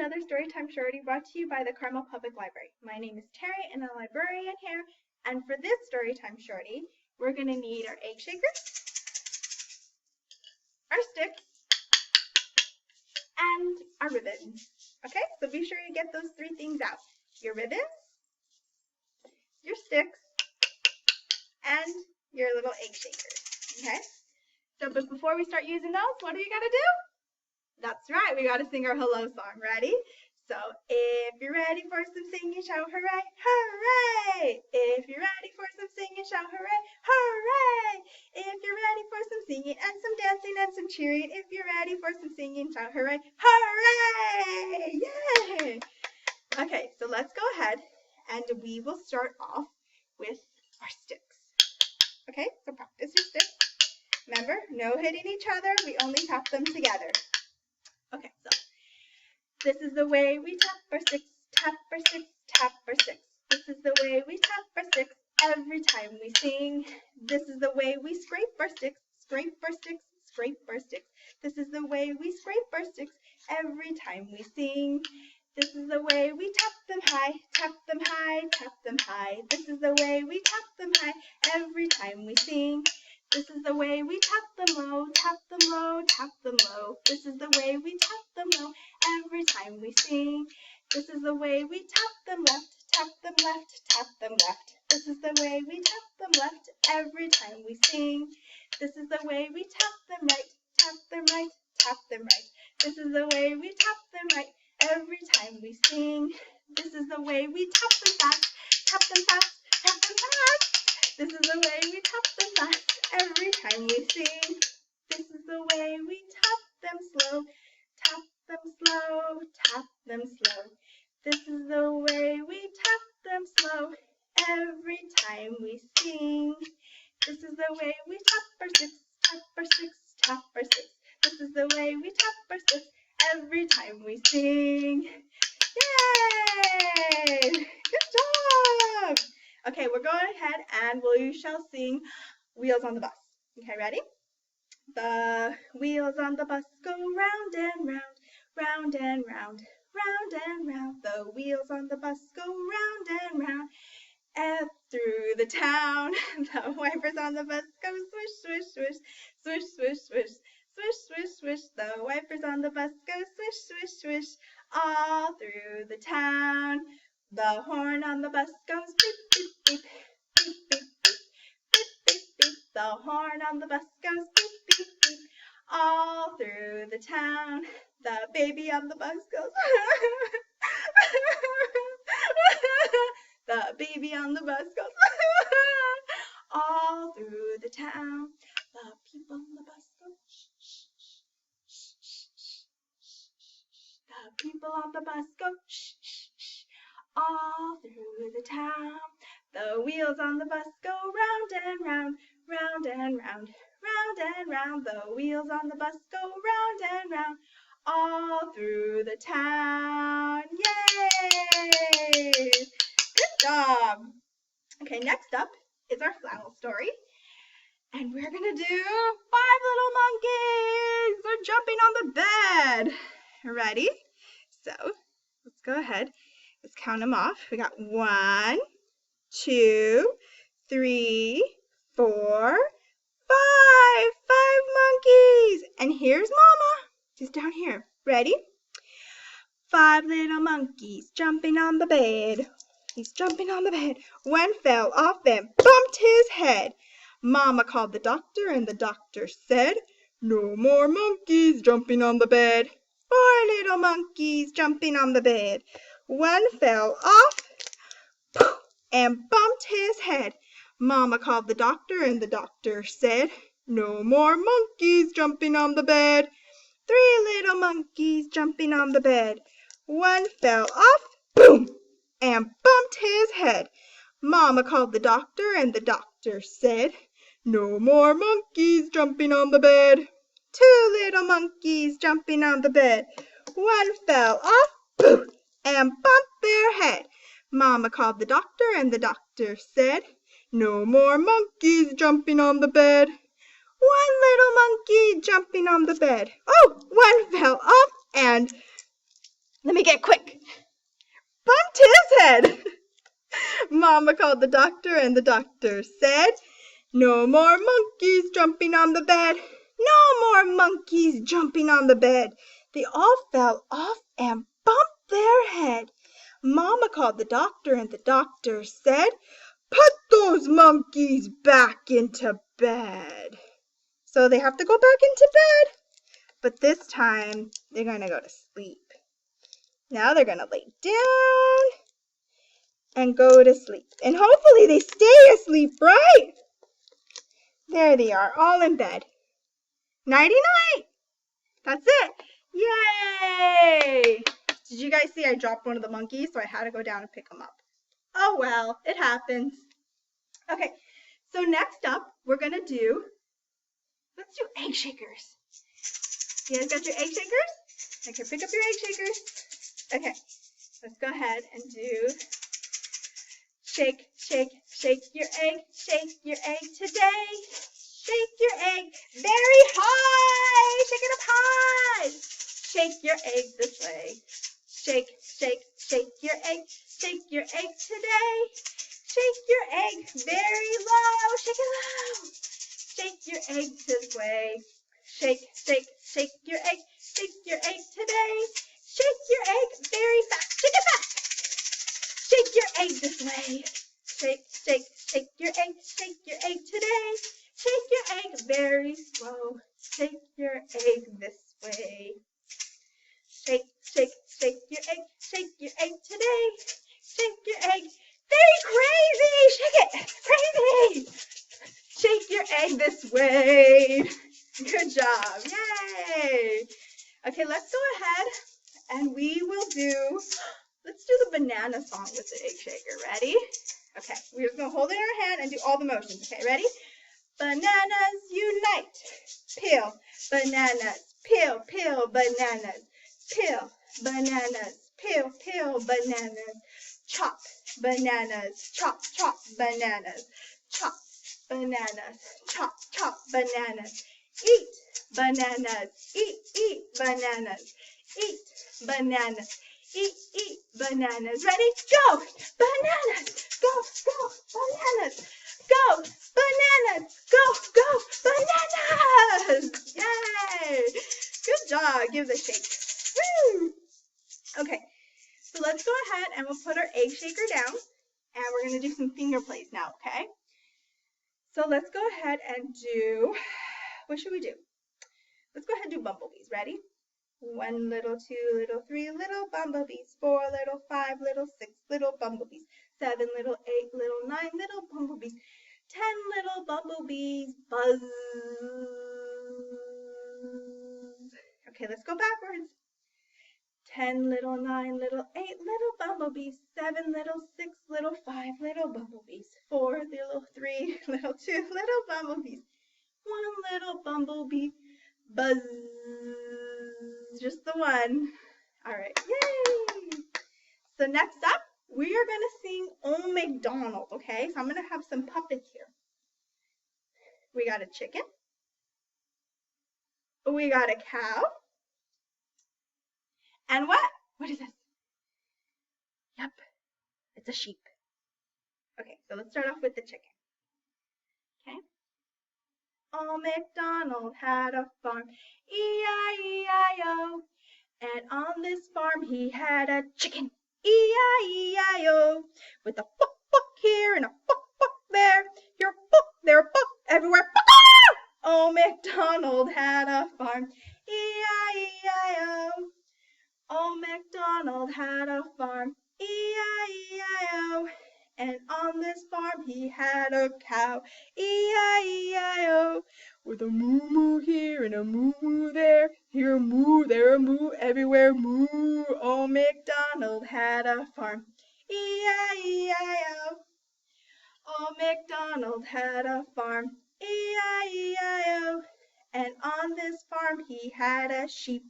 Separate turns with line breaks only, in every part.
another Storytime Shorty brought to you by the Carmel Public Library. My name is Terry and I'm a librarian here. And for this Storytime Shorty, we're going to need our egg shakers, our sticks, and our ribbons. Okay, so be sure you get those three things out. Your ribbons, your sticks, and your little egg shakers. Okay, so but before we start using those, what do you got to do? That's right, we got to sing our hello song. Ready? So, if you're ready for some singing, shout hooray, hooray! If you're ready for some singing, shout hooray, hooray! If you're ready for some singing and some dancing and some cheering, if you're ready for some singing, shout hooray, hooray! Yay! Okay, so let's go ahead and we will start off with our sticks. Okay, so practice your sticks. Remember, no hitting each other, we only tap them together. Okay, so this is the way we tap our sticks, tap our sticks, tap our sticks. This is the way we tap our sticks every time we sing. This is the way we scrape our sticks, scrape our sticks, scrape our sticks. This is the way we scrape our sticks every time we sing. This is the way we tap them high, tap them high, tap them high. This is the way we tap them high every time we sing. This is the way we tap them low, tap them low, tap them low. This is the way we tap them low every time we sing. This is the way we tap them left, tap them left, tap them left. This is the way we tap them left every time we sing. This is the way we tap them right, tap them right, tap them right. This is the way we tap them right every time we sing. This is the way we tap them fast, tap them fast, tap them fast. This is the way we tap them fast every time we sing. This is the way we tap them slow, tap them slow, tap them slow. This is the way we tap them slow every time we sing. This is the way we tap our sticks, tap our sticks, tap our sticks. This is the way we tap our sticks every time we sing. Yay! Good job! Okay, we're going ahead and we shall sing Wheels on the Bus. Okay, ready? The wheels on the bus go round and round, round and round, round and round. The wheels on the bus go round and round, and through the town. The wipers on the bus go swish, swish, swish, swish, swish, swish, swish, swish, swish. The wipers on the bus go swish, swish, swish, all through the town. The horn on the bus goes beep, beep, beep, beep, beep, beep, beep, beep, beep. The horn on the bus goes beep, beep, beep, all through the town. The baby on the bus goes the baby on the bus goes all through the town. The people on the bus go shh, shh, shh, shh, shh, shh. The people on the bus go shh, shh, shh, all through the town. The wheels on the bus go round and round, round and round, round and round. The wheels on the bus go round and round, all through the town. Yay! Good job. Okay, next up is our flannel story. And we're going to do 5 little monkeys. They're jumping on the bed. Ready? So, let's go ahead. Let's count them off. We got 1, 2, 3, 4, 5. 5 monkeys. And here's Mama. She's down here. Ready? 5 little monkeys jumping on the bed. He's jumping on the bed. One fell off and bumped his head. Mama called the doctor and the doctor said, "No more monkeys jumping on the bed." 4 little monkeys jumping on the bed. One fell off and bumped his head. Mama called the doctor and the doctor said, "No more monkeys jumping on the bed." 3 little monkeys jumping on the bed. One fell off, boom, and bumped his head. Mama called the doctor and the doctor said, "No more monkeys jumping on the bed." 2 little monkeys jumping on the bed. One fell off, boom, and bumped their head. Mama called the doctor and the doctor said, "No more monkeys jumping on the bed." 1 little monkey jumping on the bed. Oh, one fell off and Let me get quick. Bumped his head. Mama called the doctor, and the doctor said, no more monkeys jumping on the bed. No more monkeys jumping on the bed. They all fell off and bumped their head. Mama called the doctor, and the doctor said, put those monkeys back into bed. So they have to go back into bed, but this time they're going to go to sleep. Now they're going to lay down and go to sleep. And hopefully they stay asleep, right? There they are, all in bed. Nighty-night. That's it. Yay! Did you guys see I dropped one of the monkeys, so I had to go down and pick him up? Oh well, it happens. Okay, so next up, we're going to do, let's do egg shakers. You guys got your egg shakers? Okay, pick up your egg shakers. Okay, let's go ahead and do shake, shake, shake your egg today. Shake your egg very high. Shake it up high. Shake your egg this way. Shake, shake, shake your egg today. Shake your egg very low. Shake it low. Shake your egg this way. Shake, shake, shake your egg today. Shake your egg very fast. Shake it fast. Shake your egg this way. Shake, shake, shake your egg today. Shake your egg very slow. Shake your egg this way. Shake, shake, shake your egg today. Shake your egg very crazy. Shake it crazy. Shake your egg this way. Good job. Yay. Okay, let's go ahead and we will do, let's do the banana song with the egg shaker. Ready? Okay, we're just going to hold it in our hand and do all the motions. Okay, ready? Bananas unite. Peel. Bananas. Peel, peel, bananas. Peel, bananas. Peel, peel, bananas. Chop, bananas. Chop, chop, bananas. Chop, bananas. Chop, chop, bananas. Eat, bananas. Eat, eat, bananas. Eat, bananas. Eat, eat, bananas. Ready? Go! Bananas! Go, go, bananas! Go, bananas! Go, go, bananas! Yay! Good job. Give the shake. Woo! Okay, so let's go ahead and we'll put our egg shaker down, and we're going to do some finger plays now, okay? So let's go ahead and do, what should we do? Let's go ahead and do bumblebees. Ready? 1 little, 2 little, 3 little bumblebees, 4 little, 5 little, 6 little bumblebees, 7 little, 8 little, 9 little bumblebees, 10 little bumblebees buzz. Okay, let's go backwards. 10 little, 9 little, 8 little bumblebees, 7 little, 6 little, 5 little bumblebees, 4 little, 3 little, 2 little bumblebees, 1 little bumblebee buzz. Just the one. All right, yay! So next up, we are going to sing Oh MacDonald, okay? So I'm going to have some puppets here. We got a chicken. We got a cow. And what? What is this? Yep, it's a sheep. Okay, so let's start off with the chicken. Okay. Oh MacDonald had a farm, E-I-E-I-O. And on this farm he had a chicken, E-I-E-I-O. With a buck, buck here and a buck, buck there. Here a buck, there a buck, everywhere buck. Oh MacDonald had a farm, E-I-E-I-O. Oh MacDonald had a farm, E-I-E-I-O. And on this farm he had a cow, E-I-E-I-O. With a moo-moo here and a moo-moo there. Here a moo, there a moo, everywhere moo. Oh MacDonald had a farm, E-I-E-I-O. Oh MacDonald had a farm, E-I-E-I-O. And on this farm he had a sheep,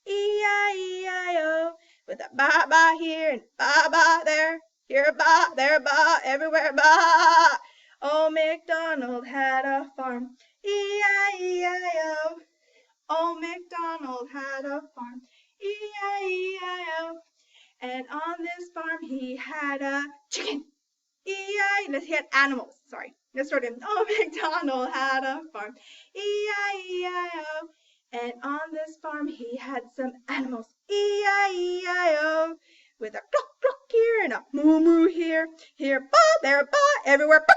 E-I-E-I-O. With a ba-ba here and ba-ba there. Here a ba, there a ba, everywhere ba. Oh MacDonald had a farm, E-I-E-I-O. Oh MacDonald had a farm, E-I-E-I-O. And on this farm he had a chicken. E-I, he had animals, sorry. Let's start in. Oh, MacDonald had a farm. E-I-E-I-O. And on this farm he had some animals. E-I-E-I-O. With a cluck cluck here and a moo moo here. Here ba, there ba, everywhere ba.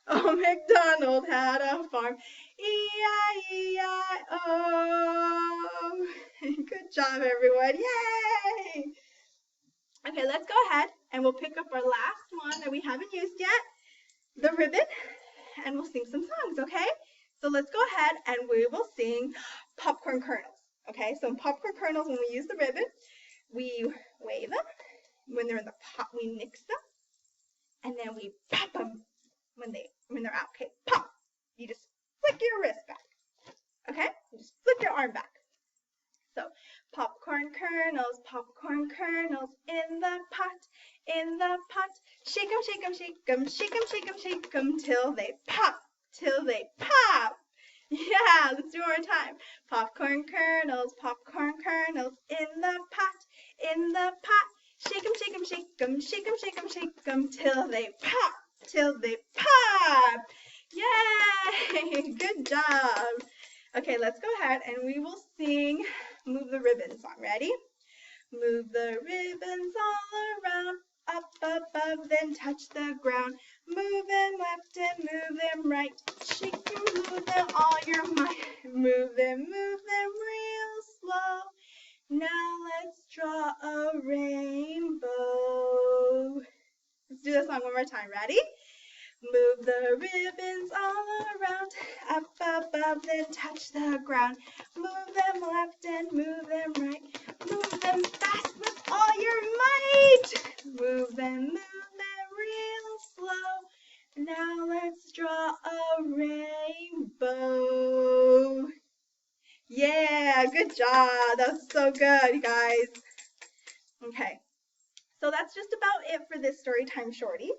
Oh, MacDonald had a farm. E-I-E-I-O. Good job, everyone. Yay! Okay, let's go ahead and we'll pick up our last one that we haven't used yet, the ribbon, and we'll sing some songs, okay? So let's go ahead and we will sing popcorn kernels, okay? So in popcorn kernels, when we use the ribbon, we wave them. When they're in the pot, we nix them, and then we pop them when they're out, okay? Pop! You just flick your wrist back, okay? You just flick your arm back. So, popcorn kernels in the pot, in the pot. Shake 'em, shake 'em, shake 'em, shake 'em, shake 'em, shake 'em till they pop, till they pop. Yeah, let's do it one more time. Popcorn kernels in the pot, in the pot. Shake 'em, shake 'em, shake 'em, shake 'em, shake 'em, shake 'em till they pop, till they pop. Yay! Good job. Okay, let's go ahead and we will sing Move the Ribbon song. Ready? Move the ribbons all around, up above, then touch the ground. Move them left and move them right. Shake them, move them all your might. Move them real slow. Now let's draw a rainbow. Let's do this song one more time. Ready? Move the ribbons all around, up above, then touch the ground. Move them left and move them right. Move them fast with all your might. Move them real slow. Now let's draw a rainbow. Yeah, good job. That was so good, you guys. Okay, so that's just about it for this Storytime Shorty.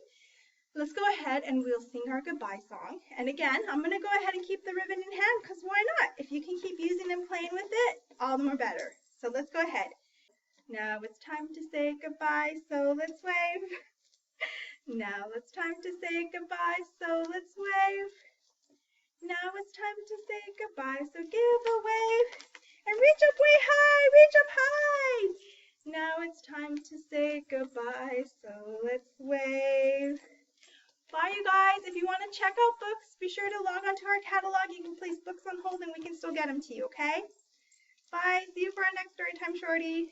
Let's go ahead and we'll sing our goodbye song. And again, I'm going to go ahead and keep the ribbon in hand because why not? If you can keep using and playing with it, all the more better. So let's go ahead. Now it's time to say goodbye, so let's wave. Now it's time to say goodbye, so let's wave. Now it's time to say goodbye, so give a wave. And reach up way high, reach up high. Now it's time to say goodbye, so let's wave. Bye, you guys. If you want to check out books, be sure to log on to our catalog. You can place books on hold and we can still get them to you, okay? Bye. See you for our next Storytime Shorty.